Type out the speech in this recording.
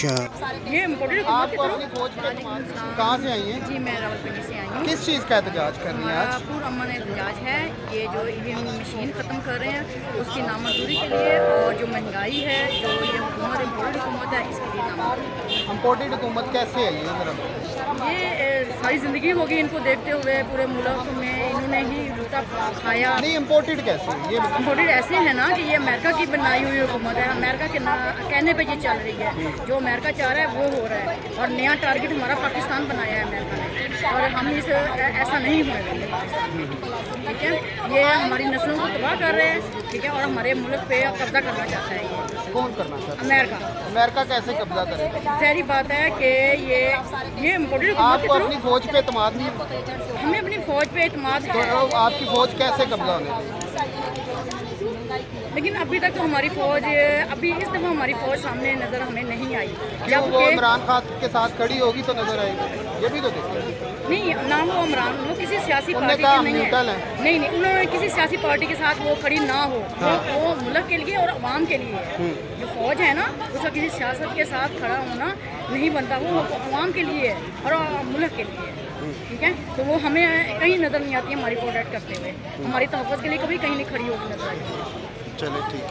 اچھا، یہ امپورٹڈ آپ کو اپنی فوج پہ اعتماد کہاں سے آئی ہیں؟ جی میں راولپنڈی سے آئی ہوں. کس چیز کا احتجاج کر رہی ہیں ہمارا آج؟ پرامن احتجاج ہے. یہ جو ای وی ایم مشین ختم کر رہے ہیں اس کی نامنظوری کے لیے، اور جو مہنگائی ہے، جو یہ حکومت امپورٹڈ حکومت ہے، اس کے لیے نامنظوری. امپورٹڈ حکومت کیسے ہے یہ ذرا؟ یہ ساری زندگی ہوگی ان کو دیکھتے ہوئے پورے ملک میں انہوں نے ہی لوٹا کھایا. نہیں، امپورٹڈ کیسے ہے یہ بتائیں. امپورٹڈ ایسے ہے نا کہ یہ امریکہ کی بنائی ہوئی حکومت ہے. امریکہ کے کہنے پہ یہ چل رہی ہے. جو امریکہ چاہ رہا ہے وہ ہو رہا ہے، اور نیا ٹارگٹ ہمارا پاکستان بنایا ہے امریکہ نے، اور ہم ایسا نہیں ہونے دیں گے پاکستان. ٹھیک ہے، یہ ہماری نسلوں کو تباہ کر رہے ہیں. ٹھیک ہے، اور ہمارے ملک پہ قبضہ کرنا چاہتا ہے. یہ کون کرنا چاہتا ہے؟ امریکہ. امریکہ کیسے قبضہ کرے گا؟ ظاہری بات ہے کہ یہ امپورٹڈ آپ حکومت کے کو تھرو اپنی فوج پہ اعتماد نہیں ہے؟ ہمیں اپنی فوج پہ اعتماد ہے، تو آپ کی فوج کیسے قبضہ ہونے دے؟ لیکن ابھی تک تو ہماری فوج، ابھی اس دفعہ ہماری فوج سامنے نظر ہمیں نہیں آئی. کیوں وہ عمران خان کے ساتھ کھڑی ہوگی تو نظر آئے گی؟ یہ بھی تو دیکھیں. نہیں، نہ وہ عمران، وہ کسی سیاسی انہوں نے پارٹی کہا کے ہم نہیں نیوٹرل ہے. ہیں. نہیں، انہوں نے کسی سیاسی پارٹی کے ساتھ وہ کھڑی نہ ہو. وہ ملک کے لیے اور عوام کے لیے ہے. جو فوج ہے نا، اس کا کسی سیاست کے ساتھ کھڑا ہونا نہیں بنتا. وہ عوام کے لیے ہے اور ملک کے لیے ہے. ٹھیک ہے، تو وہ ہمیں کہیں نظر نہیں آتی ہماری پروٹیکٹ کرتے ہوئے. ہماری تحفظ کے لیے کبھی کہیں نہیں کھڑی ہوگی نظر آئی. چلے ٹھیک.